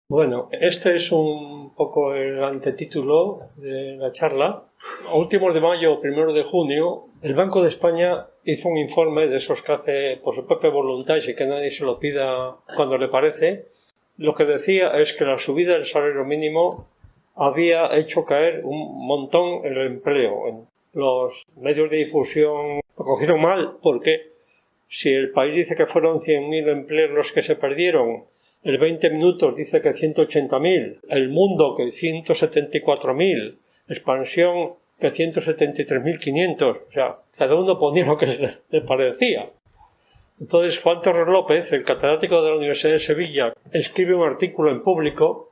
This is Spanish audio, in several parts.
Bueno, este es un poco el antetítulo de la charla. A últimos de mayo o primero de junio, el Banco de España hizo un informe de esos que hace por su propia voluntad y que nadie se lo pida cuando le parece. Lo que decía es que la subida del salario mínimo había hecho caer un montón el empleo. Los medios de difusión lo cogieron mal porque si el país dice que fueron 100.000 empleos los que se perdieron, el 20 minutos dice que 180.000, el mundo que 174.000, expansión que 173.500, o sea, cada uno ponía lo que le parecía. Entonces Juan Torres López, el catedrático de la Universidad de Sevilla, escribe un artículo en Público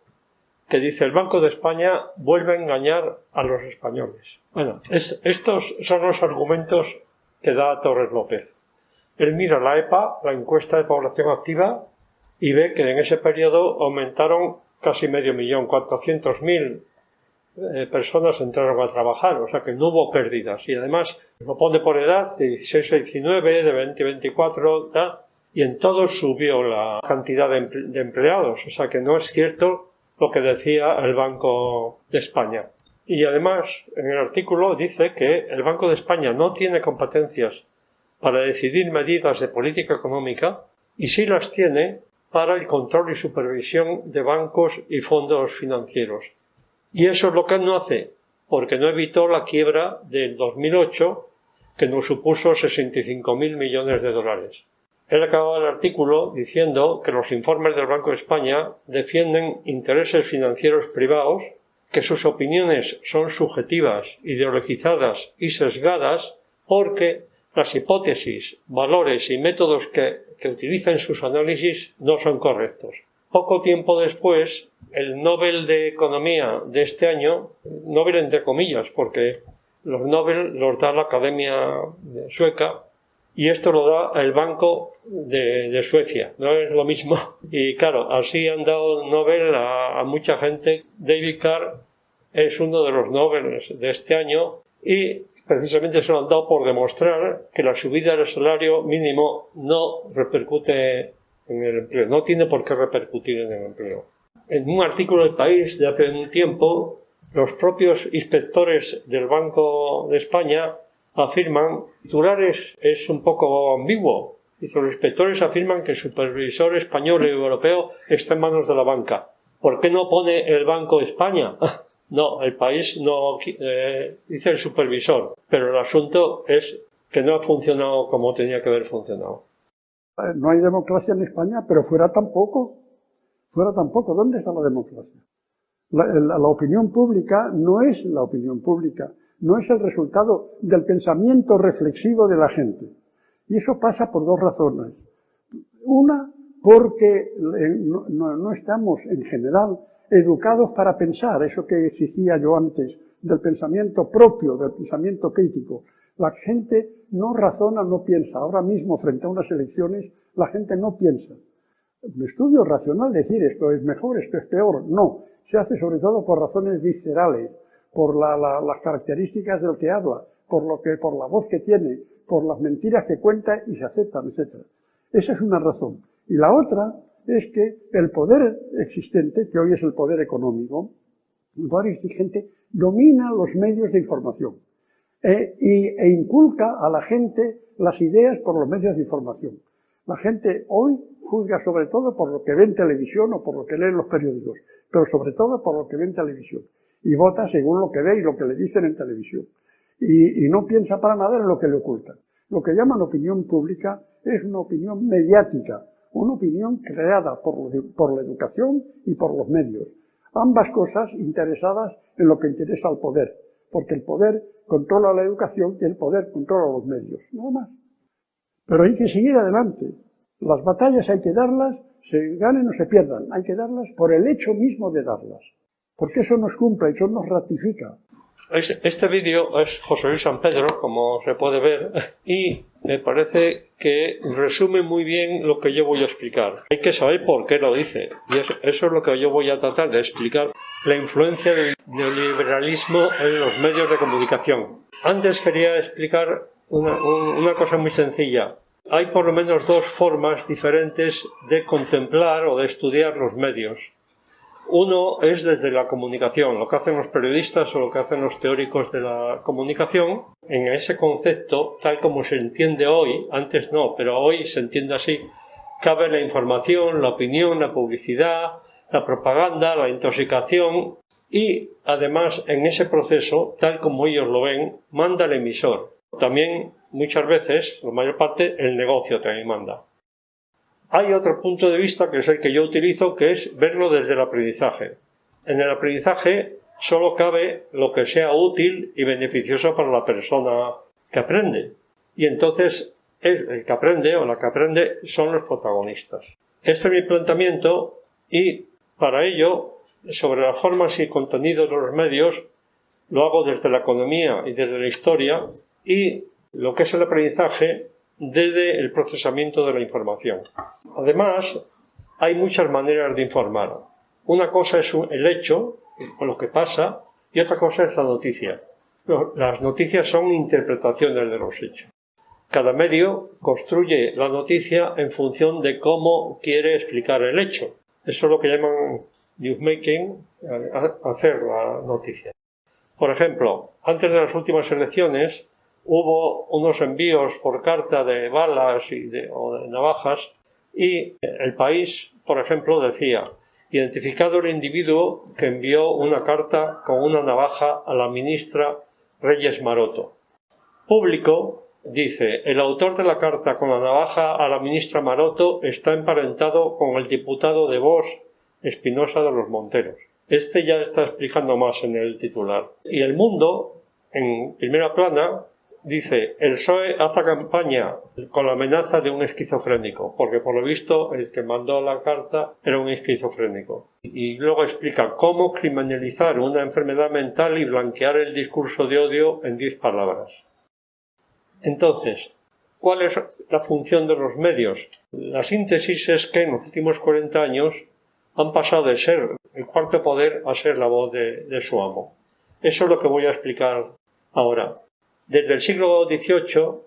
que dice: el Banco de España vuelve a engañar a los españoles. Bueno, estos son los argumentos que da Torres López. Él mira la EPA, la encuesta de población activa, y ve que en ese periodo aumentaron casi 500.000, 400.000 personas entraron a trabajar, o sea que no hubo pérdidas. Y además lo pone por edad, de 16 a 19, de 20 a 24, y en todos subió la cantidad de empleados, o sea que no es cierto lo que decía el Banco de España. Y además, en el artículo dice que el Banco de España no tiene competencias para decidir medidas de política económica y sí las tiene para el control y supervisión de bancos y fondos financieros. Y eso es lo que no hace, porque no evitó la quiebra del 2008, que nos supuso 65.000 millones de dólares. Él acababa el artículo diciendo que los informes del Banco de España defienden intereses financieros privados, que sus opiniones son subjetivas, ideologizadas y sesgadas, porque las hipótesis, valores y métodos que utiliza en sus análisis no son correctos. Poco tiempo después, el Nobel de Economía de este año, Nobel entre comillas, porque los Nobel los da la Academia Sueca y esto lo da el Banco de Suecia, no es lo mismo. Y claro, así han dado Nobel a mucha gente. David Carr es uno de los Nobel de este año y precisamente se lo han dado por demostrar que la subida del salario mínimo no repercute en el empleo, no tiene por qué repercutir en el empleo. En un artículo del País de hace un tiempo, los propios inspectores del Banco de España afirman, titulares es un poco ambiguo, dice: los inspectores afirman que el supervisor español y europeo está en manos de la banca. ¿Por qué no pone el Banco de España? No, el País no dice el supervisor, pero el asunto es que no ha funcionado como tenía que haber funcionado. No hay democracia en España, pero fuera tampoco. Fuera tampoco. ¿Dónde está la democracia? La opinión pública no es la opinión pública, no es el resultado del pensamiento reflexivo de la gente. Y eso pasa por dos razones. Una, porque no estamos en general educados para pensar, eso que exigía yo antes, del pensamiento propio, del pensamiento crítico. La gente no razona, no piensa. Ahora mismo, frente a unas elecciones, la gente no piensa. Un estudio racional, decir esto es mejor, esto es peor, no. Se hace sobre todo por razones viscerales, por las características del que habla, por la voz que tiene, por las mentiras que cuenta y se aceptan, etc. Esa es una razón. Y la otra es que el poder existente, que hoy es el poder económico, el poder existente domina los medios de información e inculca a la gente las ideas por los medios de información. La gente hoy juzga sobre todo por lo que ve en televisión o por lo que lee en los periódicos, pero sobre todo por lo que ve en televisión. Y vota según lo que ve y lo que le dicen en televisión. Y no piensa para nada en lo que le ocultan. Lo que llaman opinión pública es una opinión mediática, una opinión creada por la educación y por los medios. Ambas cosas interesadas en lo que interesa al poder, porque el poder controla la educación y el poder controla los medios, nada más. Pero hay que seguir adelante. Las batallas hay que darlas, se ganen o se pierdan, hay que darlas por el hecho mismo de darlas, porque eso nos cumple, eso nos ratifica. Este vídeo es José Luis San Pedro, como se puede ver, y me parece que resume muy bien lo que yo voy a explicar. Hay que saber por qué lo dice, y eso es lo que yo voy a tratar de explicar: la influencia del neoliberalismo en los medios de comunicación. Antes quería explicar una cosa muy sencilla. Hay por lo menos dos formas diferentes de contemplar o de estudiar los medios. Uno es desde la comunicación, lo que hacen los periodistas o lo que hacen los teóricos de la comunicación. En ese concepto, tal como se entiende hoy, antes no, pero hoy se entiende así, cabe la información, la opinión, la publicidad, la propaganda, la intoxicación y, además, en ese proceso, tal como ellos lo ven, manda el emisor. También, muchas veces, la mayor parte, el negocio también manda. Hay otro punto de vista, que es el que yo utilizo, que es verlo desde el aprendizaje. En el aprendizaje solo cabe lo que sea útil y beneficioso para la persona que aprende. Y entonces el que aprende o la que aprende son los protagonistas. Este es mi planteamiento y para ello, sobre las formas y contenidos de los medios, lo hago desde la economía y desde la historia y lo que es el aprendizaje desde el procesamiento de la información. Además, hay muchas maneras de informar. Una cosa es el hecho, o lo que pasa, y otra cosa es la noticia. Las noticias son interpretaciones de los hechos. Cada medio construye la noticia en función de cómo quiere explicar el hecho. Eso es lo que llaman newsmaking, hacer la noticia. Por ejemplo, antes de las últimas elecciones, hubo unos envíos por carta de balas o de navajas y El País, por ejemplo, decía: identificado el individuo que envió una carta con una navaja a la ministra Reyes Maroto. Público dice: el autor de la carta con la navaja a la ministra Maroto está emparentado con el diputado de Vox, Espinosa de los Monteros. Este ya está explicando más en el titular. Y El Mundo, en primera plana, dice: el PSOE hace campaña con la amenaza de un esquizofrénico, porque por lo visto el que mandó la carta era un esquizofrénico. Y luego explica cómo criminalizar una enfermedad mental y blanquear el discurso de odio en 10 palabras. Entonces, ¿cuál es la función de los medios? La síntesis es que en los últimos 40 años han pasado de ser el cuarto poder a ser la voz de su amo. Eso es lo que voy a explicar ahora. Desde el siglo XVIII,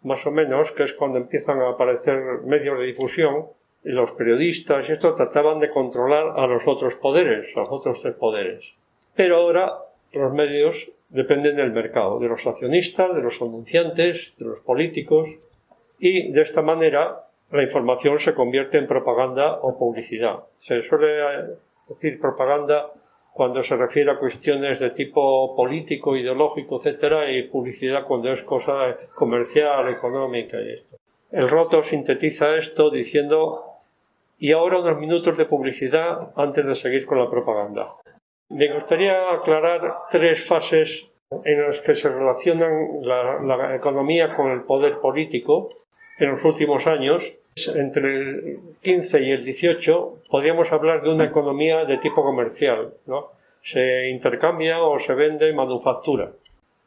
más o menos, que es cuando empiezan a aparecer medios de difusión, los periodistas y esto trataban de controlar a los otros poderes, a los otros 3 poderes. Pero ahora los medios dependen del mercado, de los accionistas, de los anunciantes, de los políticos, y de esta manera la información se convierte en propaganda o publicidad. Se suele decir propaganda cuando se refiere a cuestiones de tipo político, ideológico, etcétera, y publicidad cuando es cosa comercial, económica y esto. El Roto sintetiza esto diciendo: y ahora unos minutos de publicidad antes de seguir con la propaganda. Me gustaría aclarar 3 fases en las que se relacionan la economía con el poder político en los últimos años. Entre el 15 y el 18 podríamos hablar de una economía de tipo comercial, ¿no? Se intercambia o se vende manufactura.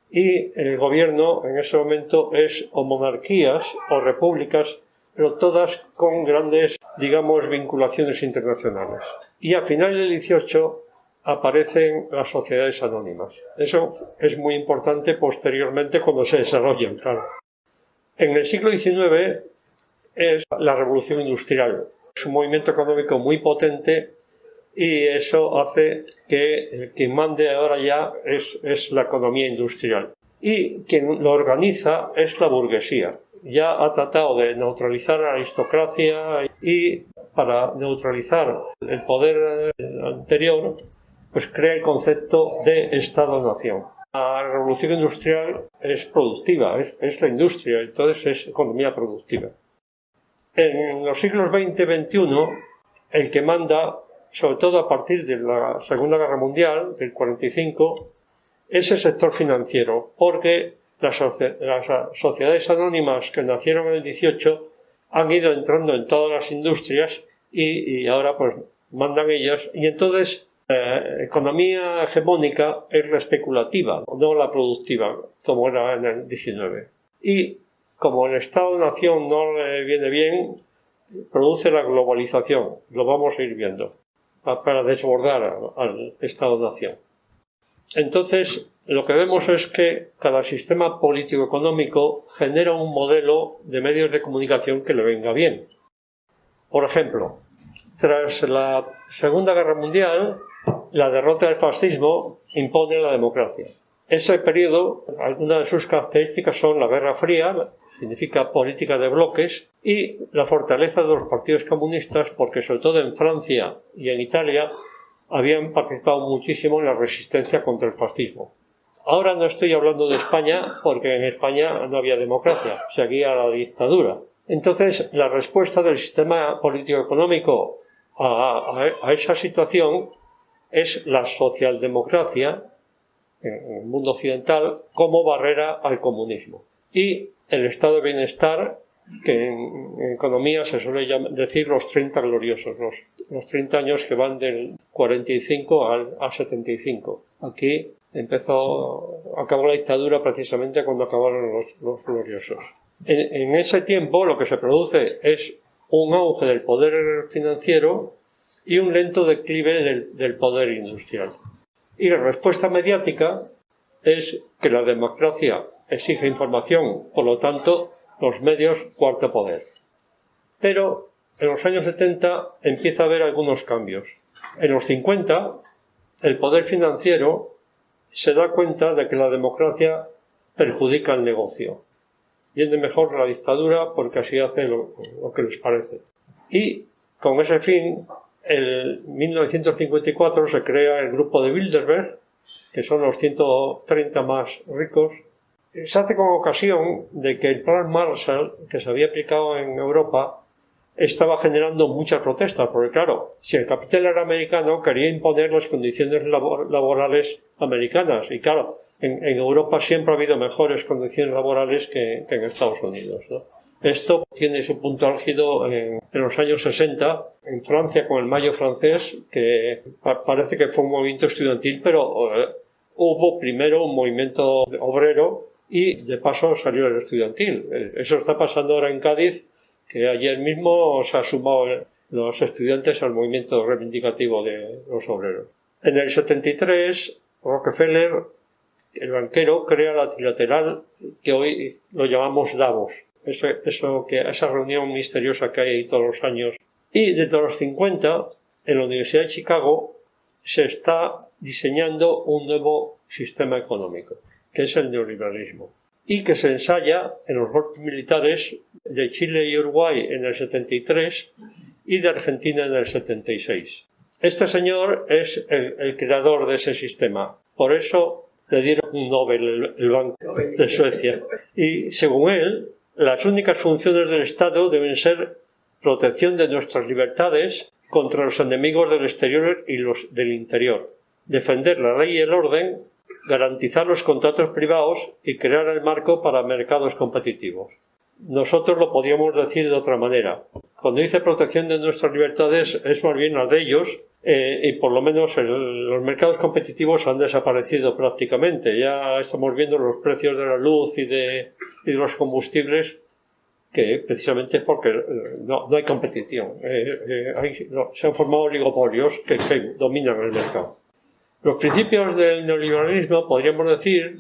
Y el gobierno en ese momento es o monarquías o repúblicas, pero todas con grandes, digamos, vinculaciones internacionales. Y a finales del 18 aparecen las sociedades anónimas. Eso es muy importante posteriormente cuando se desarrollan, claro. En el siglo XIX es la revolución industrial. Es un movimiento económico muy potente y eso hace que quien mande ahora ya es la economía industrial. Y quien lo organiza es la burguesía. Ya ha tratado de neutralizar a la aristocracia y para neutralizar el poder anterior, pues crea el concepto de Estado-nación. La revolución industrial es productiva, es la industria, entonces es economía productiva. En los siglos XX y XXI, el que manda, sobre todo a partir de la Segunda Guerra Mundial, del 45, es el sector financiero, porque las sociedades anónimas que nacieron en el 18 han ido entrando en todas las industrias y ahora pues mandan ellas. Y entonces la economía hegemónica es la especulativa, no la productiva, como era en el 19. Y como el Estado-nación no le viene bien, produce la globalización. Lo vamos a ir viendo, para desbordar al Estado-nación. Entonces, lo que vemos es que cada sistema político-económico genera un modelo de medios de comunicación que le venga bien. Por ejemplo, Tras la Segunda Guerra Mundial, la derrota del fascismo impone la democracia. Ese periodo, algunas de sus características son la Guerra Fría, significa política de bloques, y la fortaleza de los partidos comunistas, porque sobre todo en Francia y en Italia habían participado muchísimo en la resistencia contra el fascismo. Ahora no estoy hablando de España, porque en España no había democracia, seguía la dictadura. Entonces, la respuesta del sistema político-económico a esa situación es la socialdemocracia en el mundo occidental como barrera al comunismo. Y el estado de bienestar, que en economía se suele decir los 30 gloriosos, los 30 años que van del 45 al 75. Aquí acabó la dictadura precisamente cuando acabaron los gloriosos. En ese tiempo lo que se produce es un auge del poder financiero y un lento declive del poder industrial. Y la respuesta mediática es que la democracia exige información, por lo tanto, los medios, cuarto poder. Pero en los años 70 empieza a haber algunos cambios. En los 50, el poder financiero se da cuenta de que la democracia perjudica el negocio. Viene mejor la dictadura porque así hace lo que les parece. Y con ese fin, en 1954 se crea el grupo de Bilderberg, que son los 130 más ricos. Se hace con ocasión de que el plan Marshall, que se había aplicado en Europa, estaba generando muchas protestas, porque claro, si el capital era americano, quería imponer las condiciones laborales americanas, y claro, en Europa siempre ha habido mejores condiciones laborales que en Estados Unidos, ¿no? Esto tiene su punto álgido en los años 60, en Francia, con el Mayo francés, que parece que fue un movimiento estudiantil, pero hubo primero un movimiento obrero y de paso salió el estudiantil. Eso está pasando ahora en Cádiz, que ayer mismo se han sumado los estudiantes al movimiento reivindicativo de los obreros. En el 73, Rockefeller, el banquero, crea la trilateral, que hoy lo llamamos Davos. Esa reunión misteriosa que hay ahí todos los años. Y desde los 50, en la Universidad de Chicago, se está diseñando un nuevo sistema económico, que es el neoliberalismo, y que se ensaya en los golpes militares de Chile y Uruguay en el 73 y de Argentina en el 76. Este señor es el creador de ese sistema. Por eso le dieron un Nobel el Banco de Suecia. Y según él, las únicas funciones del Estado deben ser protección de nuestras libertades contra los enemigos del exterior y los del interior, defender la ley y el orden, garantizar los contratos privados y crear el marco para mercados competitivos. Nosotros lo podríamos decir de otra manera. Cuando dice protección de nuestras libertades es más bien la de ellos, y por lo menos los mercados competitivos han desaparecido prácticamente. Ya estamos viendo los precios de la luz y de los combustibles, que precisamente es porque no hay competición. Se han formado oligopolios que dominan el mercado. Los principios del neoliberalismo podríamos decir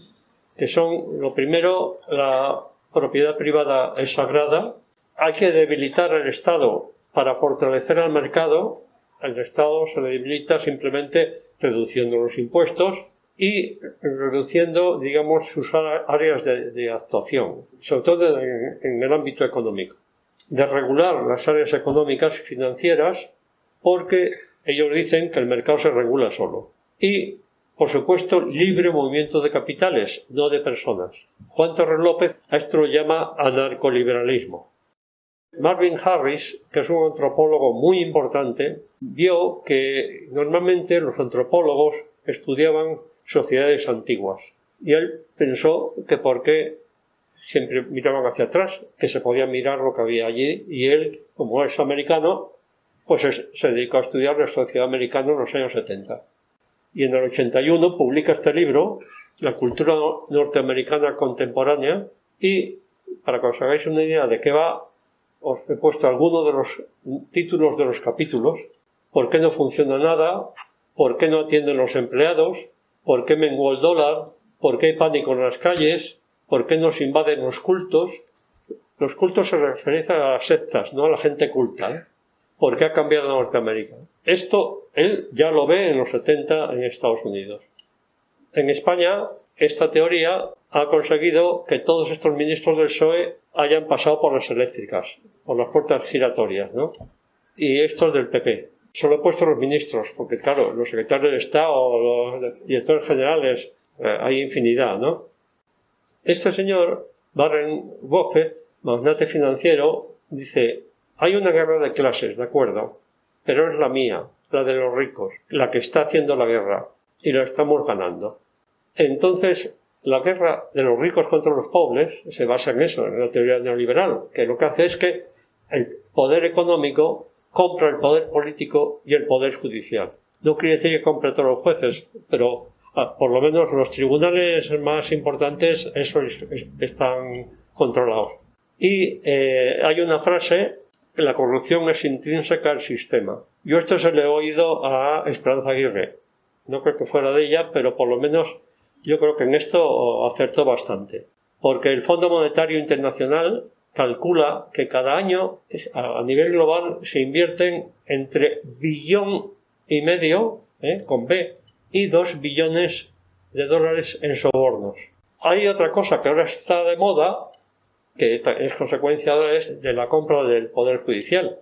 que son, lo primero, la propiedad privada es sagrada, hay que debilitar el Estado para fortalecer al mercado. El Estado se debilita simplemente reduciendo los impuestos y reduciendo, digamos, sus áreas de actuación, sobre todo en el ámbito económico. De regular las áreas económicas y financieras, porque ellos dicen que el mercado se regula solo. Y, por supuesto, libre movimiento de capitales, no de personas. Juan Torres López a esto lo llama anarcoliberalismo. Marvin Harris, que es un antropólogo muy importante, vio que normalmente los antropólogos estudiaban sociedades antiguas. Y él pensó que por qué siempre miraban hacia atrás, que se podía mirar lo que había allí. Y él, como es americano, pues se dedicó a estudiar la sociedad americana en los años 70. Y en el 81 publica este libro, La cultura norteamericana contemporánea, y para que os hagáis una idea de qué va, os he puesto algunos de los títulos de los capítulos. ¿Por qué no funciona nada? ¿Por qué no atienden los empleados? ¿Por qué menguó el dólar? ¿Por qué hay pánico en las calles? ¿Por qué nos invaden los cultos? Los cultos se refieren a las sectas, no a la gente culta, ¿eh? por qué ha cambiado Norteamérica. Esto él ya lo ve en los 70 en Estados Unidos. En España, esta teoría ha conseguido que todos estos ministros del PSOE hayan pasado por las eléctricas, por las puertas giratorias, ¿no? Y estos del PP. Solo he puesto los ministros, porque claro, los secretarios de Estado, los directores generales, hay infinidad, ¿no? Este señor, Warren Buffett, magnate financiero, dice, hay una guerra de clases, de acuerdo, pero es la mía, la de los ricos, la que está haciendo la guerra, y la estamos ganando. Entonces, la guerra de los ricos contra los pobres se basa en eso, en la teoría neoliberal, que lo que hace es que el poder económico compra el poder político y el poder judicial. No quiere decir que compre a todos los jueces, pero por lo menos los tribunales más importantes, esos están controlados. Y hay una frase, que la corrupción es intrínseca al sistema. Yo esto se lo he oído a Esperanza Aguirre. No creo que fuera de ella, pero por lo menos yo creo que en esto acertó bastante. Porque el Fondo Monetario Internacional calcula que cada año a nivel global se invierten entre $1,5 billones, con B, y $2 billones en sobornos. Hay otra cosa que ahora está de moda, que es consecuencia de la compra del Poder Judicial.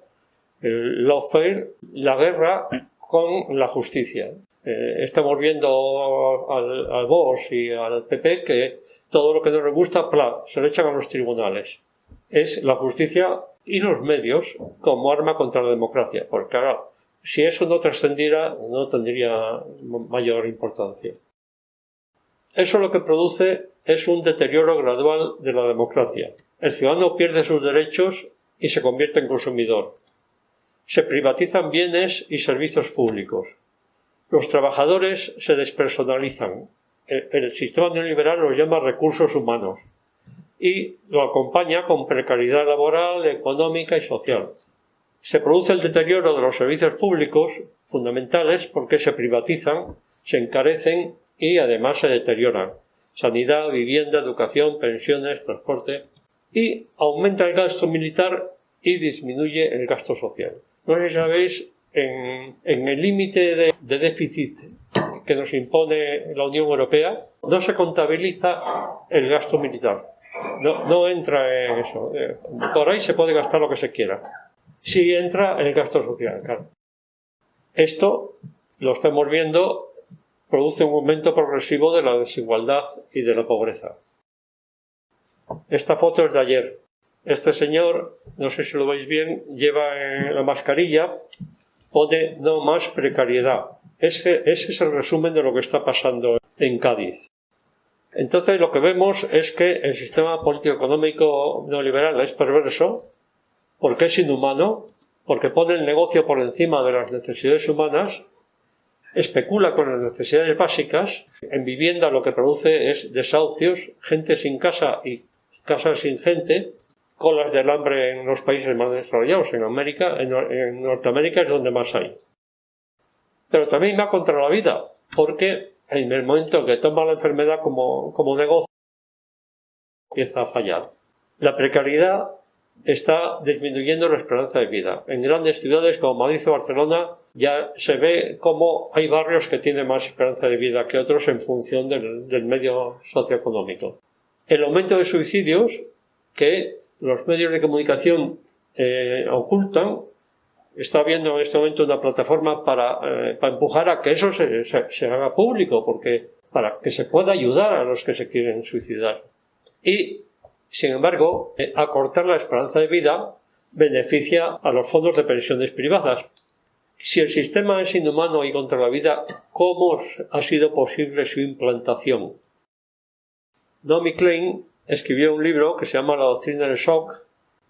El lawfare, la guerra con la justicia. Estamos viendo al Vox y al PP que todo lo que no les gusta, se lo echan a los tribunales. Es la justicia y los medios como arma contra la democracia, porque ahora, si eso no trascendiera, no tendría mayor importancia. Eso lo que produce es un deterioro gradual de la democracia. El ciudadano pierde sus derechos y se convierte en consumidor. Se privatizan bienes y servicios públicos. Los trabajadores se despersonalizan. El sistema neoliberal los llama recursos humanos y lo acompaña con precariedad laboral, económica y social. Se produce el deterioro de los servicios públicos fundamentales porque se privatizan, se encarecen y además se deterioran. Sanidad, vivienda, educación, pensiones, transporte. Y aumenta el gasto militar y disminuye el gasto social. No sé si sabéis, en el límite de déficit que nos impone la Unión Europea, no se contabiliza el gasto militar. No entra en eso. Por ahí se puede gastar lo que se quiera. Sí entra el gasto social, claro. Esto, lo estamos viendo, produce un aumento progresivo de la desigualdad y de la pobreza. Esta foto es de ayer. Este señor, no sé si lo veis bien, lleva en la mascarilla, pone no más precariedad. Ese es el resumen de lo que está pasando en Cádiz. Entonces lo que vemos es que el sistema político-económico neoliberal es perverso porque es inhumano, porque pone el negocio por encima de las necesidades humanas, especula con las necesidades básicas. En vivienda lo que produce es desahucios, gente sin casa y casas sin gente, colas del hambre en los países más desarrollados. En Norteamérica es donde más hay. Pero también va contra la vida, porque en el momento que toma la enfermedad como negocio, empieza a fallar. La precariedad está disminuyendo la esperanza de vida. En grandes ciudades como Madrid o Barcelona ya se ve cómo hay barrios que tienen más esperanza de vida que otros en función del medio socioeconómico. El aumento de suicidios que los medios de comunicación ocultan. Está habiendo en este momento una plataforma para empujar a que eso se haga público, para que se pueda ayudar a los que se quieren suicidar. Y, sin embargo, acortar la esperanza de vida beneficia a los fondos de pensiones privadas. Si el sistema es inhumano y contra la vida, ¿cómo ha sido posible su implantación? Naomi Klein escribió un libro que se llama La doctrina del shock.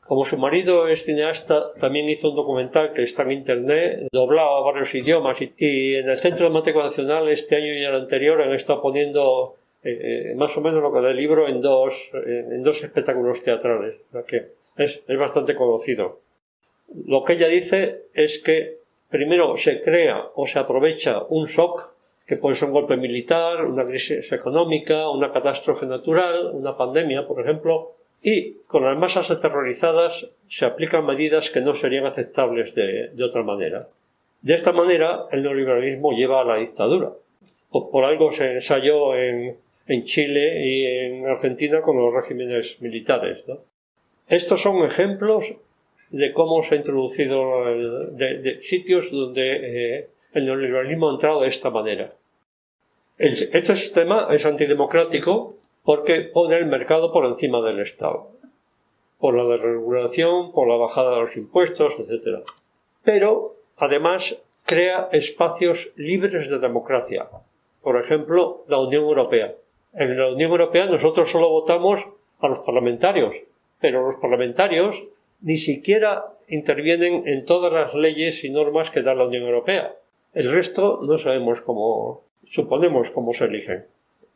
Como su marido es cineasta, también hizo un documental que está en internet, doblado a varios idiomas, y en el Centro Dramático Nacional este año y el anterior han estado poniendo más o menos lo que del libro en dos espectáculos teatrales, o sea que es bastante conocido. Lo que ella dice es que primero se crea o se aprovecha un shock, que puede ser un golpe militar, una crisis económica, una catástrofe natural, una pandemia, por ejemplo, Y con las masas aterrorizadas se aplican medidas que no serían aceptables de otra manera. De esta manera, el neoliberalismo lleva a la dictadura. Por algo se ensayó en Chile y en Argentina con los regímenes militares, ¿no? Estos son ejemplos de cómo se ha introducido de sitios donde el neoliberalismo ha entrado de esta manera. Este sistema es antidemocrático porque pone el mercado por encima del Estado, por la desregulación, por la bajada de los impuestos, etc. Pero, además, crea espacios libres de democracia. Por ejemplo, la Unión Europea. En la Unión Europea nosotros solo votamos a los parlamentarios, pero los parlamentarios ni siquiera intervienen en todas las leyes y normas que da la Unión Europea. El resto no sabemos suponemos cómo se eligen.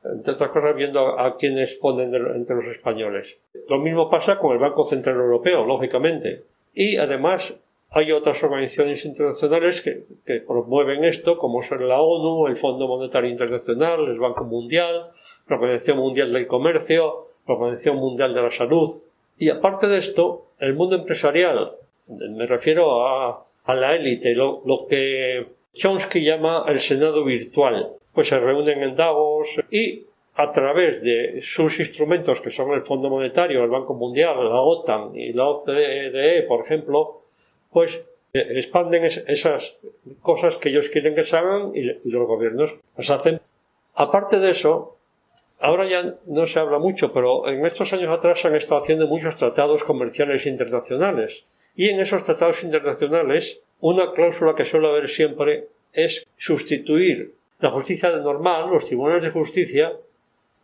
Entre otras cosas, viendo a quienes ponen entre los españoles. Lo mismo pasa con el Banco Central Europeo, lógicamente. Y además hay otras organizaciones internacionales que promueven esto, como son la ONU, el Fondo Monetario Internacional, el Banco Mundial, la Organización Mundial del Comercio, la Organización Mundial de la Salud. Y aparte de esto, el mundo empresarial, me refiero a la élite, lo que Chomsky llama el Senado virtual, pues se reúnen en Davos y a través de sus instrumentos, que son el Fondo Monetario, el Banco Mundial, la OTAN y la OCDE, por ejemplo, pues expanden esas cosas que ellos quieren que se hagan y los gobiernos las hacen. Aparte de eso, ahora ya no se habla mucho, pero en estos años atrás se han estado haciendo muchos tratados comerciales internacionales. Y en esos tratados internacionales, una cláusula que suele haber siempre es sustituir la justicia normal, los tribunales de justicia,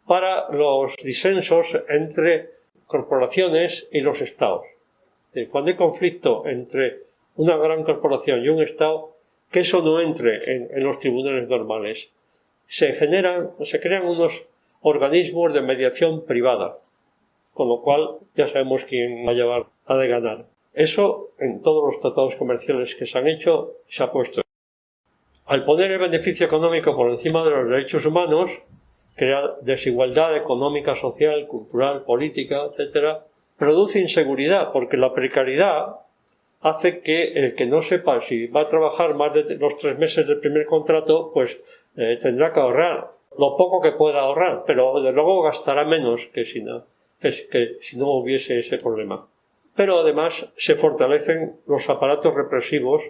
para los disensos entre corporaciones y los estados. Cuando hay conflicto entre una gran corporación y un estado, que eso no entre en los tribunales normales. Se crean unos organismos de mediación privada, con lo cual ya sabemos quién ha de ganar. Eso en todos los tratados comerciales que se han hecho se ha puesto. Al poner el beneficio económico por encima de los derechos humanos, crea desigualdad económica, social, cultural, política, etc., produce inseguridad, porque la precariedad hace que el que no sepa si va a trabajar más de los 3 meses del primer contrato, pues tendrá que ahorrar lo poco que pueda ahorrar, pero desde luego gastará menos que si no hubiese ese problema. Pero además se fortalecen los aparatos represivos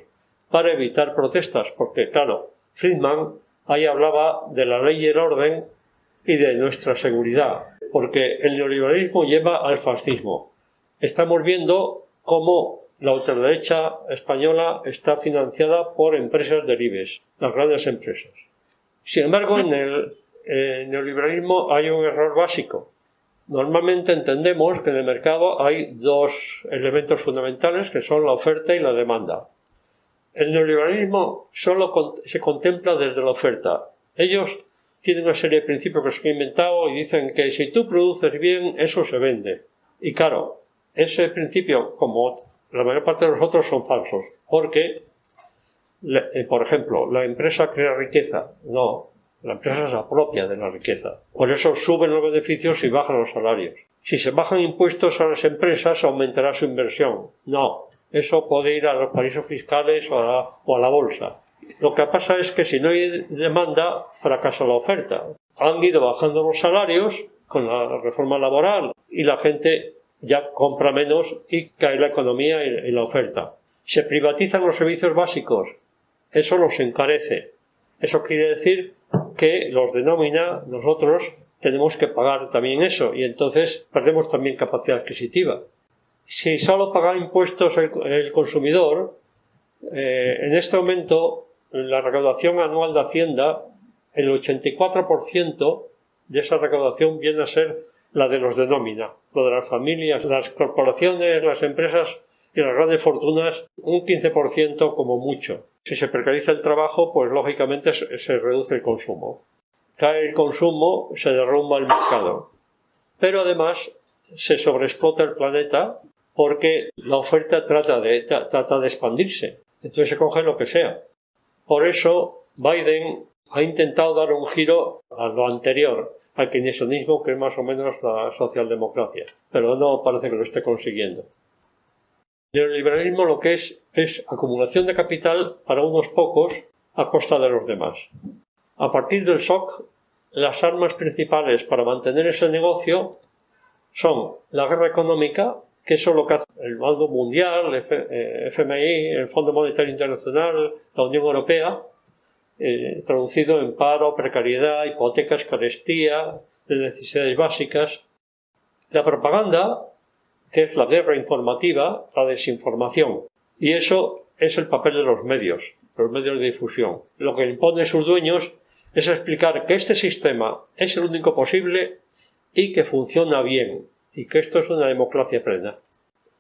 para evitar protestas, porque claro, Friedman ahí hablaba de la ley y el orden y de nuestra seguridad, porque el neoliberalismo lleva al fascismo. Estamos viendo cómo la ultraderecha española está financiada por empresas del IBEX, las grandes empresas. Sin embargo, en el neoliberalismo hay un error básico. Normalmente entendemos que en el mercado hay 2 elementos fundamentales, que son la oferta y la demanda. El neoliberalismo solo se contempla desde la oferta. Ellos tienen una serie de principios que se han inventado y dicen que si tú produces bien, eso se vende. Y claro, ese principio, como la mayor parte de los otros, son falsos. Porque, por ejemplo, la empresa crea riqueza. No, la empresa se apropia de la riqueza. Por eso suben los beneficios y bajan los salarios. Si se bajan impuestos a las empresas, aumentará su inversión. No, eso puede ir a los paraísos fiscales o a la bolsa. Lo que pasa es que si no hay demanda, fracasa la oferta. Han ido bajando los salarios con la reforma laboral y la gente ya compra menos y cae la economía y la oferta. Se privatizan los servicios básicos. Eso los encarece. Eso quiere decir que los de nómina, nosotros tenemos que pagar también eso y entonces perdemos también capacidad adquisitiva. Si solo paga impuestos el consumidor, en este momento la recaudación anual de Hacienda, el 84% de esa recaudación viene a ser la de los de nómina, lo de las familias, las corporaciones, las empresas y las grandes fortunas, un 15% como mucho. Si se precariza el trabajo, pues lógicamente se reduce el consumo. Cae el consumo, se derrumba el mercado. Pero además se sobreexplota el planeta porque la oferta trata de expandirse. Entonces se coge lo que sea. Por eso Biden ha intentado dar un giro a lo anterior. al keynesianismo, que es más o menos la socialdemocracia, pero no parece que lo esté consiguiendo. El neoliberalismo lo que es acumulación de capital para unos pocos a costa de los demás. A partir del shock, las armas principales para mantener ese negocio son la guerra económica, que eso es lo que hace el Banco Mundial, el FMI, el Fondo Monetario Internacional, la Unión Europea, traducido en paro, precariedad, hipotecas, carestía, de necesidades básicas. La propaganda, que es la guerra informativa, la desinformación. Y eso es el papel de los medios de difusión. Lo que imponen sus dueños es explicar que este sistema es el único posible y que funciona bien, y que esto es una democracia plena.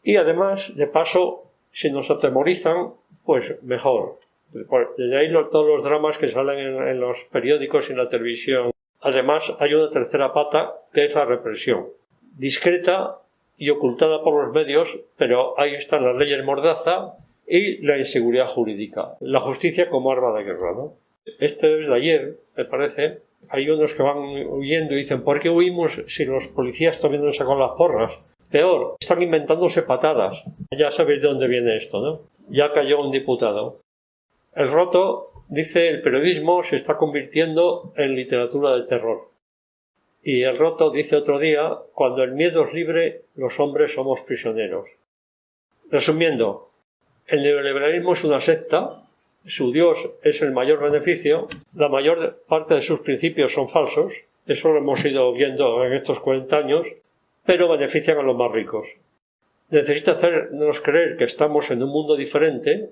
Y además, de paso, si nos atemorizan, pues mejor. De ahí todos los dramas que salen en los periódicos y en la televisión. Además, hay una tercera pata, que es la represión. Discreta y ocultada por los medios, pero ahí están las leyes mordaza y la inseguridad jurídica. La justicia como arma de guerra, ¿no? Este es de ayer, me parece. Hay unos que van huyendo y dicen, ¿por qué huimos si los policías todavía no nos sacan las porras? Peor, están inventándose patadas. Ya sabéis de dónde viene esto, ¿no? Ya cayó un diputado. El Roto dice, el periodismo se está convirtiendo en literatura de terror. Y el Roto dice otro día, cuando el miedo es libre, los hombres somos prisioneros. Resumiendo, el neoliberalismo es una secta, su Dios es el mayor beneficio, la mayor parte de sus principios son falsos, eso lo hemos ido viendo en estos 40 años, pero benefician a los más ricos. Necesita hacernos creer que estamos en un mundo diferente,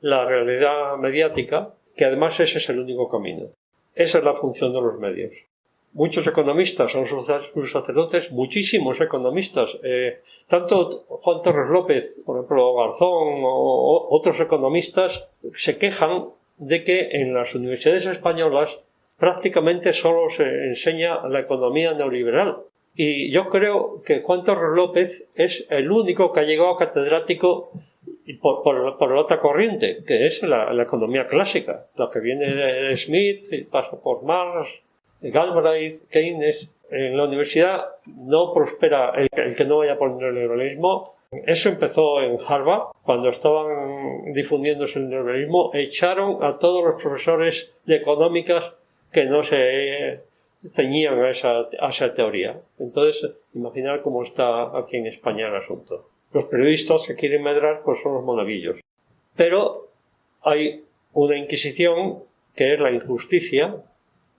la realidad mediática, que además ese es el único camino. Esa es la función de los medios. Muchos economistas son sus sacerdotes, muchísimos economistas, tanto Juan Torres López, por ejemplo, Garzón o otros economistas se quejan de que en las universidades españolas prácticamente solo se enseña la economía neoliberal. Y yo creo que Juan Torres López es el único que ha llegado catedrático por la otra corriente, que es la economía clásica, la que viene de Smith y pasa por Marx, Galbraith, Keynes. En la universidad no prospera el que no vaya por el neoliberalismo. Eso empezó en Harvard, cuando estaban difundiéndose el neoliberalismo, echaron a todos los profesores de económicas que no se ceñían a esa teoría. Entonces, imaginar cómo está aquí en España el asunto. Los periodistas que quieren medrar pues son los monaguillos. Pero hay una inquisición que es la injusticia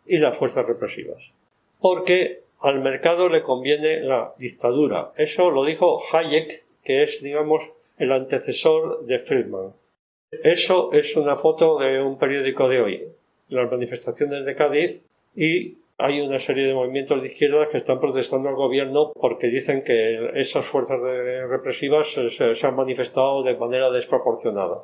y las fuerzas represivas. Porque al mercado le conviene la dictadura. Eso lo dijo Hayek, que es, digamos, el antecesor de Friedman. Eso es una foto de un periódico de hoy, las manifestaciones de Cádiz, y hay una serie de movimientos de izquierda que están protestando al gobierno porque dicen que esas fuerzas represivas se han manifestado de manera desproporcionada.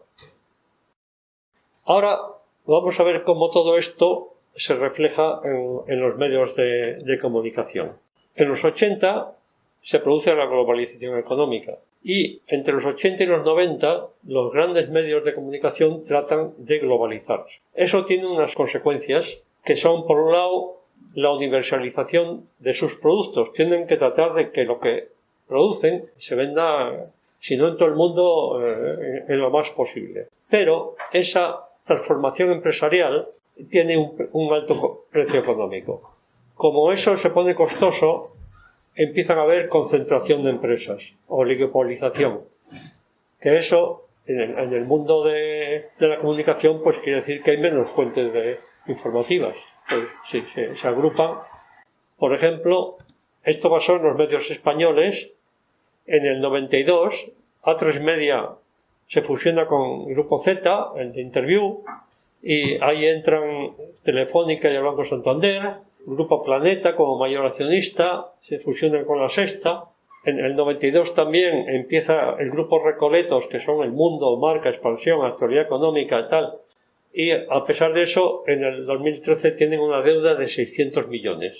Ahora vamos a ver cómo todo esto se refleja en los medios de comunicación. En los 80 se produce la globalización económica y entre los 80 y los 90 los grandes medios de comunicación tratan de globalizarse. Eso tiene unas consecuencias que son, por un lado, la universalización de sus productos. Tienen que tratar de que lo que producen se venda, si no en todo el mundo, en lo más posible. Pero esa transformación empresarial tiene un alto precio económico. Como eso se pone costoso, empiezan a haber concentración de empresas, oligopolización. Que eso, en el mundo de la comunicación, pues quiere decir que hay menos fuentes informativas. Pues sí, se agrupan. Por ejemplo, esto pasó en los medios españoles. En el 92, A3 Media se fusiona con Grupo Z, el de Interview, y ahí entran Telefónica y el Banco Santander. Grupo Planeta como mayor accionista se fusionan con La Sexta. En el 92 también empieza el Grupo Recoletos, que son El Mundo, Marca, Expansión, Actualidad Económica y tal. Y a pesar de eso, en el 2013 tienen una deuda de 600 millones.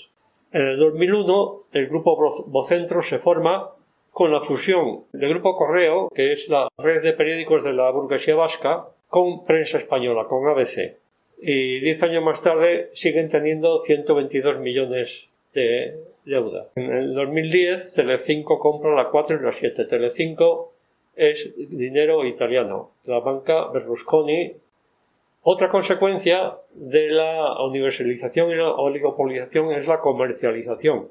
En el 2001, el Grupo Vocentro se forma con la fusión del Grupo Correo, que es la red de periódicos de la burguesía vasca, con Prensa Española, con ABC. Y 10 años más tarde siguen teniendo 122 millones de deuda. En el 2010 Telecinco compra la 4 y la 7. Telecinco es dinero italiano, la banca Berlusconi. Otra consecuencia de la universalización y la oligopolización es la comercialización.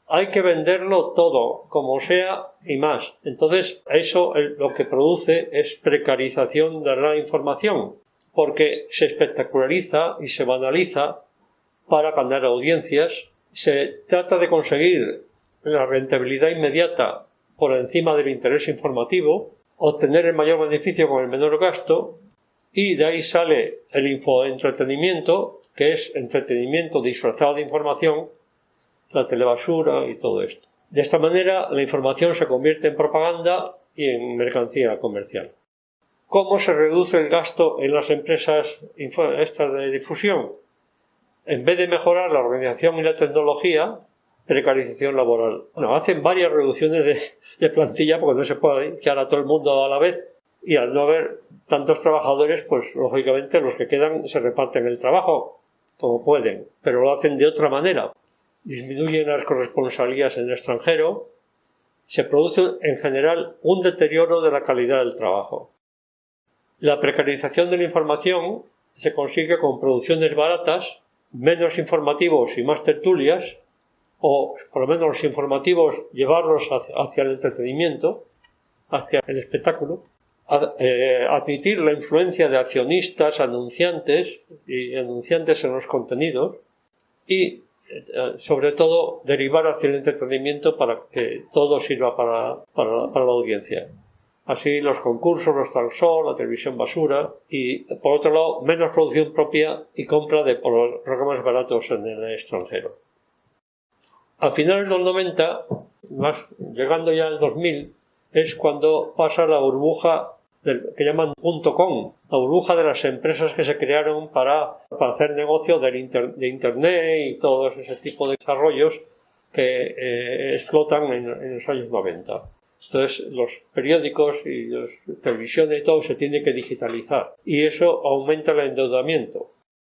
Hay que venderlo todo, como sea y más. Entonces, eso lo que produce es precarización de la información, porque se espectaculariza y se banaliza para ganar audiencias. Se trata de conseguir la rentabilidad inmediata por encima del interés informativo, obtener el mayor beneficio con el menor gasto, y de ahí sale el infoentretenimiento, que es entretenimiento disfrazado de información, la telebasura y todo esto. De esta manera, la información se convierte en propaganda y en mercancía comercial. ¿Cómo se reduce el gasto en las empresas estas de difusión? En vez de mejorar la organización y la tecnología, precarización laboral. Bueno, hacen varias reducciones de plantilla porque no se puede echar a todo el mundo a la vez, y al no haber tantos trabajadores, pues lógicamente los que quedan se reparten el trabajo como pueden, pero lo hacen de otra manera. Disminuyen las corresponsalías en el extranjero, se produce en general un deterioro de la calidad del trabajo. La precarización de la información se consigue con producciones baratas, menos informativos y más tertulias, o por lo menos los informativos llevarlos hacia el entretenimiento, hacia el espectáculo, admitir la influencia de accionistas, anunciantes en los contenidos y sobre todo derivar hacia el entretenimiento para que todo sirva para la audiencia. Así los concursos, los talk show, la televisión basura y por otro lado menos producción propia y compra de programas baratos en el extranjero. A finales de los 90, llegando ya al 2000, es cuando pasa la burbuja que llaman .com, la burbuja de las empresas que se crearon para hacer negocio de Internet y todo ese tipo de desarrollos que explotan en los años 90. Entonces los periódicos y las televisiones y todo se tiene que digitalizar y eso aumenta el endeudamiento.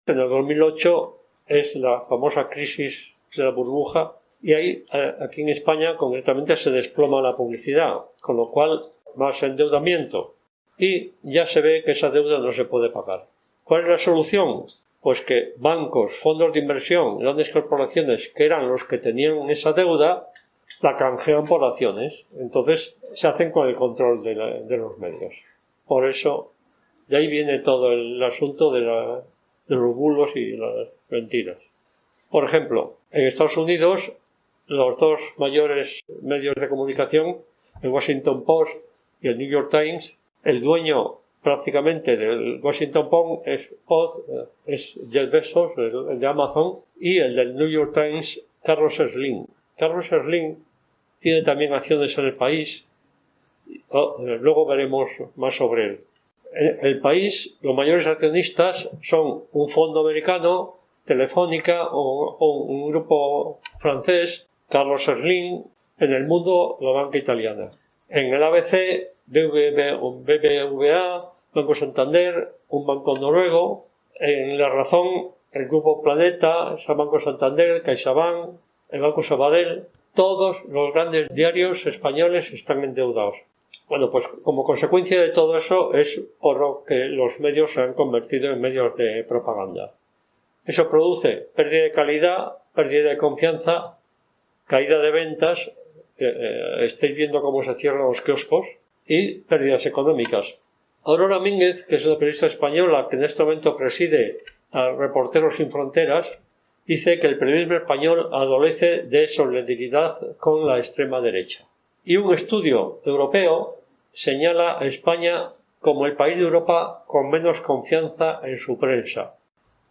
En el 2008 es la famosa crisis de la burbuja y ahí, aquí en España concretamente, se desploma la publicidad, con lo cual más endeudamiento y ya se ve que esa deuda no se puede pagar. ¿Cuál es la solución? Pues que bancos, fondos de inversión, grandes corporaciones que eran los que tenían esa deuda, la canjean por acciones. Entonces se hacen con el control de los medios. Por eso, de ahí viene todo el asunto de los bulos y las mentiras. Por ejemplo, en Estados Unidos, los dos mayores medios de comunicación, el Washington Post y el New York Times, el dueño prácticamente del Washington Post es Jeff Bezos, el de Amazon, y el del New York Times, Carlos Slim. Carlos Slim tiene también acciones en El País. Luego veremos más sobre él. En El País, los mayores accionistas son un fondo americano, Telefónica o un grupo francés, Carlos Slim. En El Mundo, la banca italiana. En el ABC, BBVA, Banco Santander, un banco noruego. En La Razón, el Grupo Planeta, el Banco Santander, CaixaBank, el Banco Sabadell. Todos los grandes diarios españoles están endeudados. Bueno, pues como consecuencia de todo eso es por lo que los medios se han convertido en medios de propaganda. Eso produce pérdida de calidad, pérdida de confianza, caída de ventas, estáis viendo cómo se cierran los kioscos, y pérdidas económicas. Aurora Mínguez, que es una periodista española que en este momento preside a Reporteros Sin Fronteras, dice que el periodismo español adolece de solidaridad con la extrema derecha. Y un estudio europeo señala a España como el país de Europa con menos confianza en su prensa.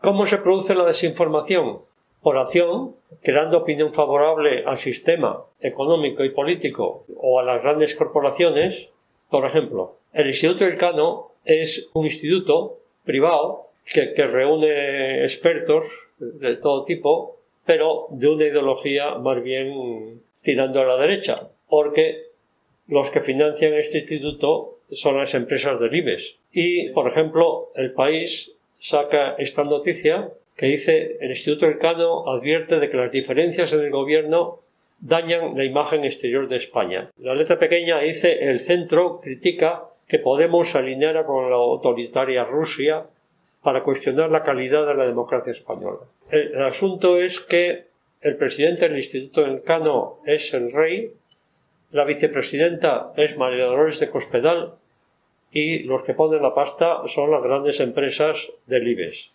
¿Cómo se produce la desinformación? Por acción, creando opinión favorable al sistema económico y político o a las grandes corporaciones. Por ejemplo, el Instituto Elcano es un instituto privado que reúne expertos de todo tipo, pero de una ideología más bien tirando a la derecha, porque los que financian este instituto son las empresas del IBEX. Y, por ejemplo, El País saca esta noticia, que dice: el Instituto Elcano advierte de que las diferencias en el gobierno dañan la imagen exterior de España. La letra pequeña dice: el centro critica que Podemos se alineara con la autoritaria Rusia para cuestionar la calidad de la democracia española. El asunto es que el presidente del Instituto Elcano es el rey, la vicepresidenta es María Dolores de Cospedal y los que ponen la pasta son las grandes empresas del IBEX.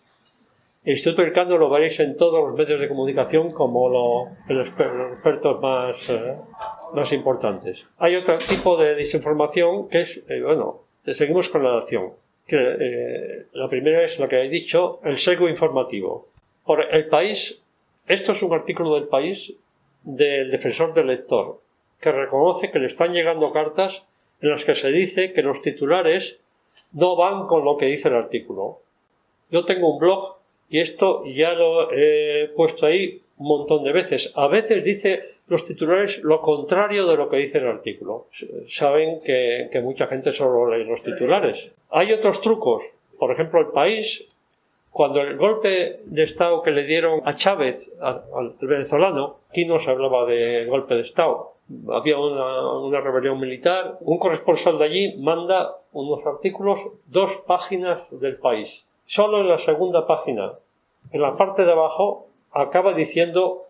El Instituto Elcano lo veréis en todos los medios de comunicación como los expertos más importantes. Hay otro tipo de desinformación que es, seguimos con la nación. La primera es la que he dicho, el sesgo informativo. Por El País, esto es un artículo del País del defensor del lector, que reconoce que le están llegando cartas en las que se dice que los titulares no van con lo que dice el artículo. Yo tengo un blog y esto ya lo he puesto ahí un montón de veces. A veces dice los titulares lo contrario de lo que dice el artículo. Saben que mucha gente solo lee los titulares. Hay otros trucos. Por ejemplo, El País, cuando el golpe de Estado que le dieron a Chávez, al venezolano, aquí no se hablaba de golpe de Estado. Había una rebelión militar. Un corresponsal de allí manda unos artículos, 2 páginas del País. Solo en la segunda página, en la parte de abajo, acaba diciendo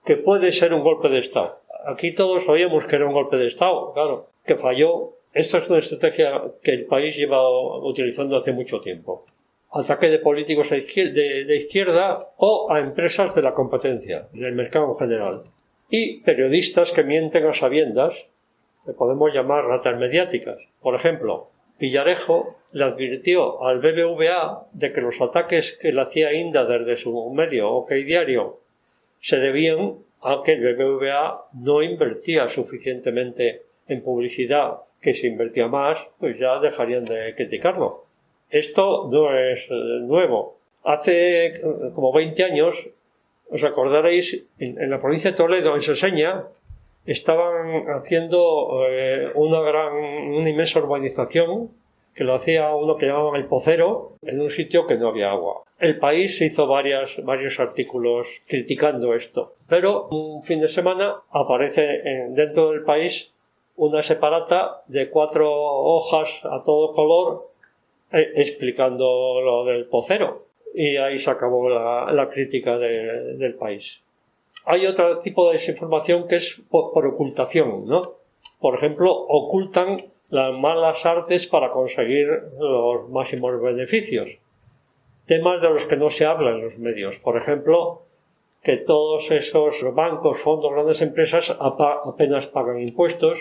que puede ser un golpe de Estado. Aquí todos sabíamos que era un golpe de Estado, claro, que falló. Esta es una estrategia que el País lleva utilizando hace mucho tiempo. Ataque de políticos de izquierda o a empresas de la competencia, del mercado en general. Y periodistas que mienten a sabiendas, que podemos llamar ratas mediáticas. Por ejemplo, Villarejo le advirtió al BBVA de que los ataques que le hacía Inda desde su medio OK Diario se debían a que el BBVA no invertía suficientemente en publicidad, que si invertía más, pues ya dejarían de criticarlo. Esto no es nuevo. Hace como 20 años, os acordaréis, en la provincia de Toledo, en Seseña, estaban haciendo una inmensa urbanización que lo hacía uno que llamaban El Pocero, en un sitio que no había agua. El País hizo varios artículos criticando esto, pero un fin de semana aparece dentro del País una separata de 4 hojas a todo color explicando lo del Pocero, y ahí se acabó la crítica del País. Hay otro tipo de desinformación que es por ocultación, ¿no? Por ejemplo, ocultan las malas artes para conseguir los máximos beneficios. Temas de los que no se habla en los medios. Por ejemplo, que todos esos bancos, fondos, grandes empresas apenas pagan impuestos,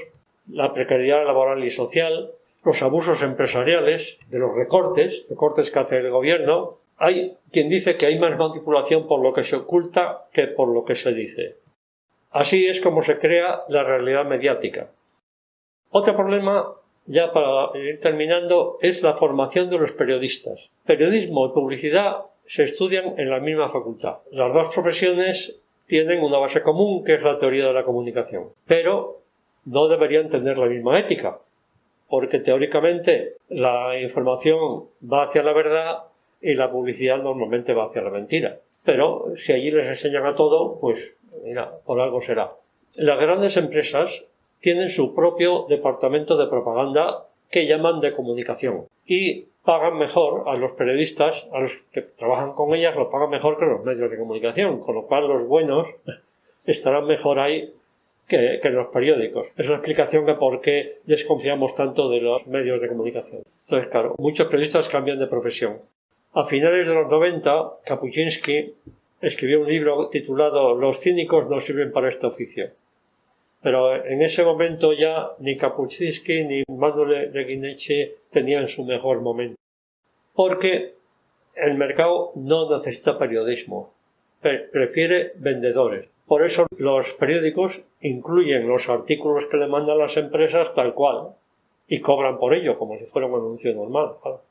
la precariedad laboral y social, los abusos empresariales, de los recortes que hace el gobierno. Hay quien dice que hay más manipulación por lo que se oculta que por lo que se dice. Así es como se crea la realidad mediática. Otro problema, ya para ir terminando, es la formación de los periodistas. Periodismo y publicidad se estudian en la misma facultad. Las dos profesiones tienen una base común, que es la teoría de la comunicación, pero no deberían tener la misma ética, porque teóricamente la información va hacia la verdad y la publicidad normalmente va hacia la mentira. Pero si allí les enseñan a todo, pues mira, por algo será. Las grandes empresas tienen su propio departamento de propaganda que llaman de comunicación y pagan mejor a los periodistas, a los que trabajan con ellas, lo pagan mejor que los medios de comunicación, con lo cual los buenos estarán mejor ahí que en los periódicos. Es la explicación de por qué desconfiamos tanto de los medios de comunicación. Entonces, claro, muchos periodistas cambian de profesión. A finales de los 90, Kapuscinski escribió un libro titulado Los cínicos no sirven para este oficio. Pero en ese momento ya ni Kapuscinski ni Manuel Reguineche tenían su mejor momento. Porque el mercado no necesita periodismo, prefiere vendedores. Por eso los periódicos incluyen los artículos que le mandan las empresas tal cual y cobran por ello, como si fuera un anuncio normal. Claro.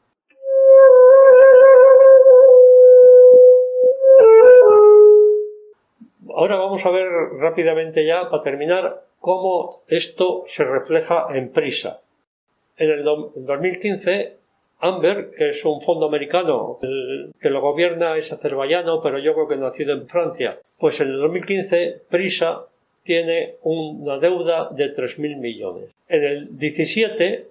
Ahora vamos a ver rápidamente ya, para terminar, cómo esto se refleja en Prisa. En el 2015 Amber, que es un fondo americano, el que lo gobierna es azerbaiyano, pero yo creo que nacido en Francia. Pues en el 2015 Prisa tiene una deuda de 3.000 millones. En el 17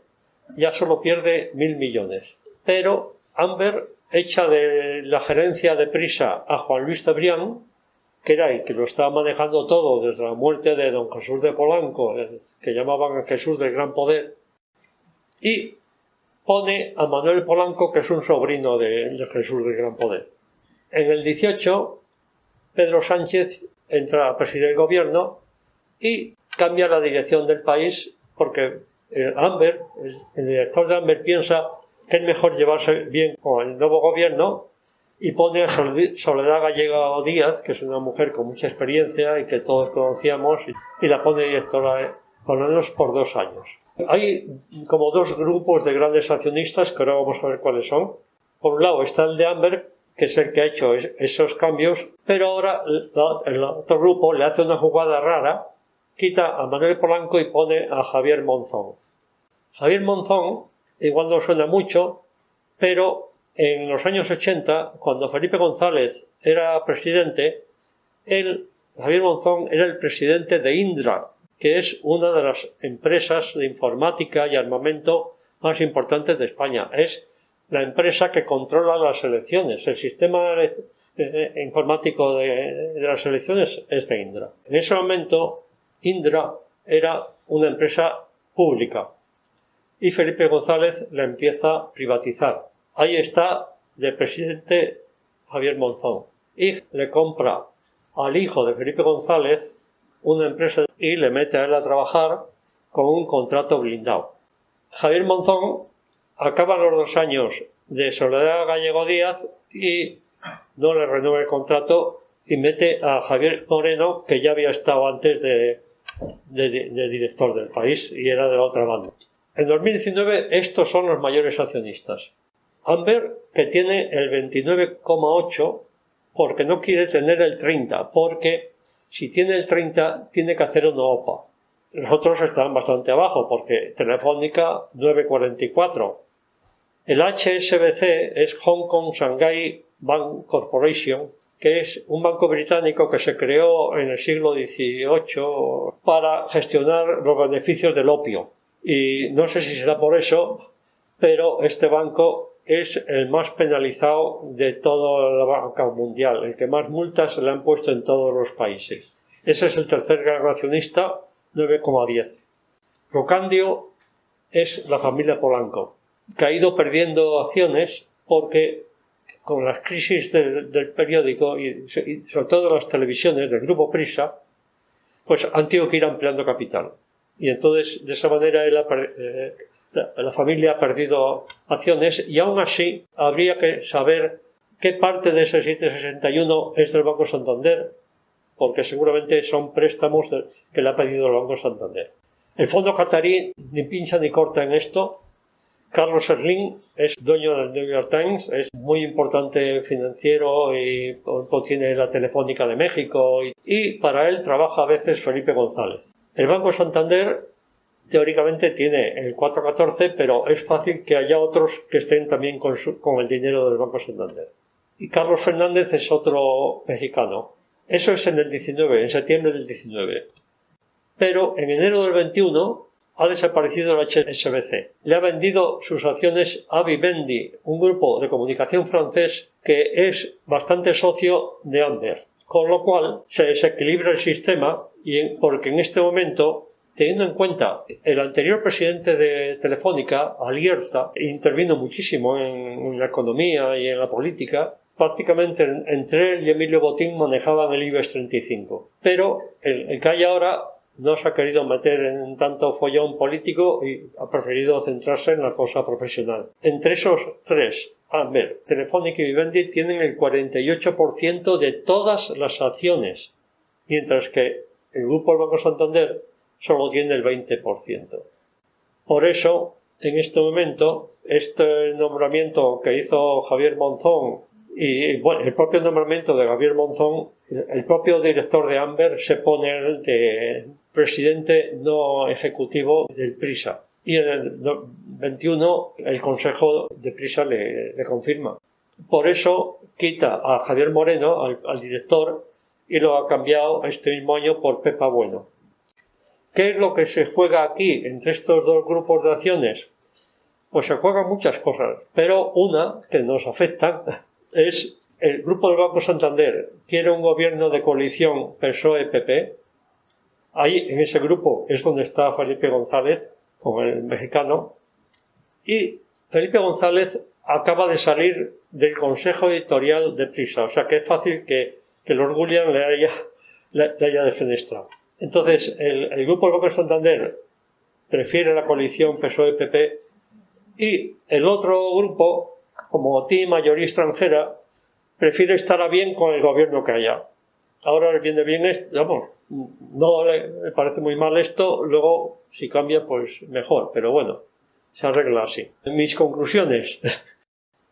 ya solo pierde 1.000 millones. Pero Amber echa de la gerencia de Prisa a Juan Luis Cebrián, que era el que lo estaba manejando todo desde la muerte de don Jesús de Polanco, que llamaban a Jesús del Gran Poder, y pone a Manuel Polanco, que es un sobrino de Jesús del Gran Poder. En el 18, Pedro Sánchez entra a presidir el gobierno y cambia la dirección del país porque el director de Amber piensa que es mejor llevarse bien con el nuevo gobierno y pone a Soledad Gallego Díaz, que es una mujer con mucha experiencia y que todos conocíamos, y la pone directora por lo menos por 2 años. Hay como 2 grupos de grandes accionistas que ahora vamos a ver cuáles son. Por un lado está el de Amber, que es el que ha hecho esos cambios, pero ahora el otro grupo le hace una jugada rara, quita a Manuel Polanco y pone a Javier Monzón. Javier Monzón igual no suena mucho, pero en los años 80, cuando Felipe González era presidente, Javier Monzón era el presidente de Indra, que es una de las empresas de informática y armamento más importantes de España. Es la empresa que controla las elecciones. El sistema informático de las elecciones es de Indra. En ese momento, Indra era una empresa pública y Felipe González la empieza a privatizar. Ahí está de presidente Javier Monzón y le compra al hijo de Felipe González una empresa y le mete a él a trabajar con un contrato blindado. Javier Monzón acaba los 2 años de Soledad Gallego Díaz y no le renueva el contrato y mete a Javier Moreno, que ya había estado antes de director del país y era de la otra banda. En 2019 estos son los mayores accionistas. Amber, que tiene el 29,8% porque no quiere tener el 30%, porque si tiene el 30% tiene que hacer una OPA. Los otros están bastante abajo porque Telefónica 9,44%. El HSBC es Hong Kong Shanghai Bank Corporation, que es un banco británico que se creó en el siglo XVIII para gestionar los beneficios del opio. Y no sé si será por eso, pero este banco es el más penalizado de toda la banca mundial, el que más multas se le han puesto en todos los países. Ese es el tercer gran accionista, 9,10%. Rocandio es la familia Polanco, que ha ido perdiendo acciones porque con las crisis del periódico y sobre todo las televisiones del grupo Prisa, pues han tenido que ir ampliando capital. Y entonces, de esa manera, la familia ha perdido acciones y aún así habría que saber qué parte de ese 761 es del Banco Santander, porque seguramente son préstamos que le ha pedido el Banco Santander. El fondo catarí ni pincha ni corta en esto. Carlos Slim es dueño del New York Times, es muy importante financiero y tiene la Telefónica de México y para él trabaja a veces Felipe González. El Banco Santander teóricamente tiene el 4,14, pero es fácil que haya otros que estén también con el dinero del Banco Santander. Y Carlos Fernández es otro mexicano. Eso es en el 19, en septiembre del 19. Pero en enero del 21 ha desaparecido el HSBC. Le ha vendido sus acciones a Vivendi, un grupo de comunicación francés que es bastante socio de Amber. Con lo cual se desequilibra el sistema porque en este momento, teniendo en cuenta el anterior presidente de Telefónica, Alierta, intervino muchísimo en la economía y en la política. Prácticamente entre él y Emilio Botín manejaban el IBEX 35. Pero el que hay ahora no se ha querido meter en tanto follón político y ha preferido centrarse en la cosa profesional. Entre esos 3, Amber, Telefónica y Vivendi tienen el 48% de todas las acciones, mientras que el grupo del Banco Santander solo tiene el 20%. Por eso, en este momento, este nombramiento que hizo Javier Monzón y bueno, el propio nombramiento de Javier Monzón, el propio director de Amber se pone de presidente no ejecutivo del Prisa. y en el 21 el Consejo de Prisa le confirma. Por eso quita a Javier Moreno, al director, y lo ha cambiado este mismo año por Pepa Bueno. ¿Qué es lo que se juega aquí entre estos dos grupos de acciones? Pues se juegan muchas cosas, pero una que nos afecta es el Grupo del Banco Santander quiere un gobierno de coalición PSOE-PP. Ahí, en ese grupo, es donde está Felipe González, con el mexicano, y Felipe González acaba de salir del consejo editorial de Prisa, o sea que es fácil que Lord William le haya defenestrado. Entonces, el Grupo del Banco Santander prefiere la coalición PSOE-PP y el otro grupo, como tiene mayoría extranjera, prefiere estar a bien con el gobierno que haya. Ahora le viene bien esto, vamos, no le parece muy mal esto, luego si cambia pues mejor, pero bueno, se arregla así. En mis conclusiones,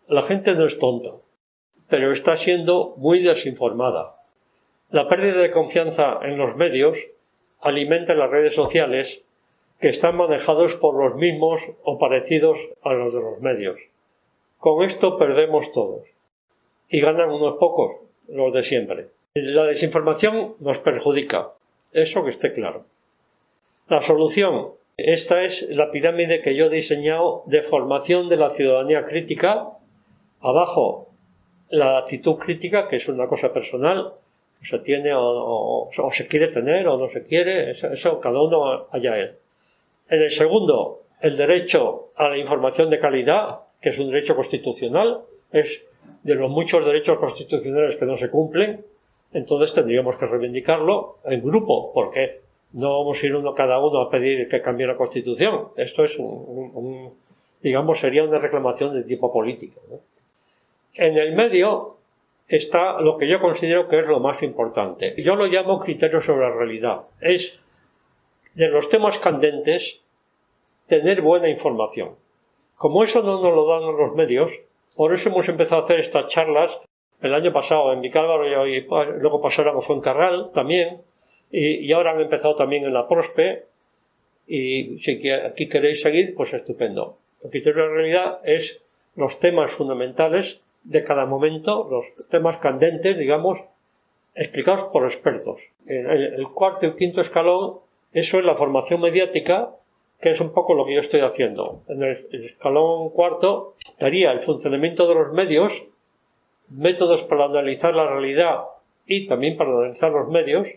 la gente no es tonta, pero está siendo muy desinformada. La pérdida de confianza en los medios alimenta las redes sociales que están manejados por los mismos o parecidos a los de los medios. Con esto perdemos todos y ganan unos pocos, los de siempre. La desinformación nos perjudica, eso que esté claro. La solución, esta es la pirámide que yo he diseñado de formación de la ciudadanía crítica. Abajo, la actitud crítica, que es una cosa personal, se tiene o se quiere tener o no se quiere, eso cada uno allá él. En el segundo, el derecho a la información de calidad, que es un derecho constitucional, es de los muchos derechos constitucionales que no se cumplen, entonces tendríamos que reivindicarlo en grupo, porque no vamos a ir cada uno a pedir que cambie la Constitución. Esto es digamos, sería una reclamación de tipo político, ¿no? En el medio está lo que yo considero que es lo más importante. Yo lo llamo criterio sobre la realidad. Es, de los temas candentes, tener buena información. Como eso no nos lo dan los medios, por eso hemos empezado a hacer estas charlas el año pasado en Vicálvaro y luego pasaron a Fuencarral también, y ahora han empezado también en la Prospe, y si aquí queréis seguir, pues estupendo. El criterio de la realidad es los temas fundamentales de cada momento, los temas candentes, digamos, explicados por expertos. El cuarto y quinto escalón, eso es la formación mediática, que es un poco lo que yo estoy haciendo. En el escalón cuarto estaría el funcionamiento de los medios, métodos para analizar la realidad y también para analizar los medios,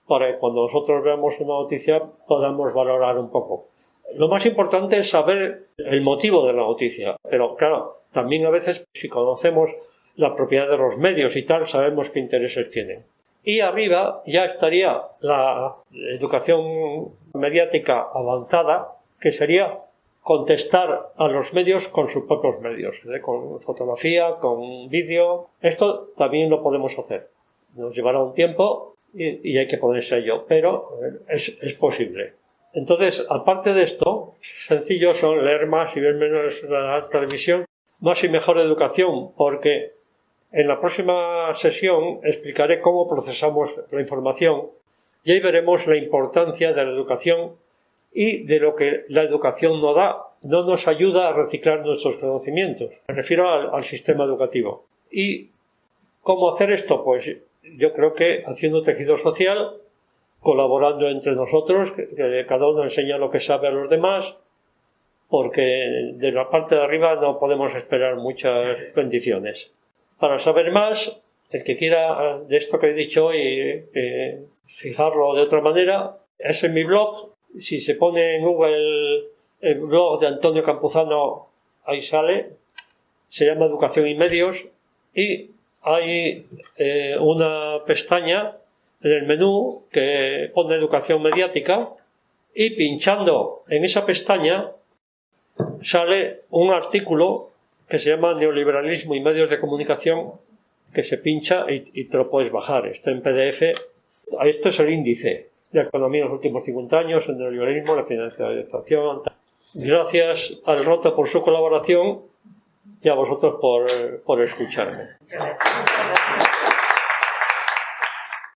para que cuando nosotros veamos una noticia podamos valorar un poco. Lo más importante es saber el motivo de la noticia, pero claro, también a veces si conocemos la propiedad de los medios y tal, sabemos qué intereses tienen. Y arriba ya estaría la educación mediática avanzada, que sería contestar a los medios con sus propios medios, con fotografía, con vídeo. Esto también lo podemos hacer. Nos llevará un tiempo y hay que ponerse a ello, pero es posible. Entonces, aparte de esto, sencillo son leer más y ver menos la televisión, más y mejor educación, porque en la próxima sesión explicaré cómo procesamos la información y ahí veremos la importancia de la educación y de lo que la educación no da, no nos ayuda a reciclar nuestros conocimientos. Me refiero al sistema educativo. ¿Y cómo hacer esto? Pues yo creo que haciendo tejido social, colaborando entre nosotros, que cada uno enseña lo que sabe a los demás, porque de la parte de arriba no podemos esperar muchas bendiciones. Para saber más, el que quiera de esto que he dicho hoy, fijarlo de otra manera, es en mi blog. Si se pone en Google el blog de Antonio Campuzano, ahí sale. Se llama Educación y Medios y hay una pestaña en el menú que pone Educación Mediática y pinchando en esa pestaña sale un artículo que se llama Neoliberalismo y Medios de Comunicación, que se pincha y te lo puedes bajar. Está en PDF. Esto es el índice de economía en los últimos 50 años, el neoliberalismo, la financiarización. Gracias al Roto por su colaboración y a vosotros por escucharme.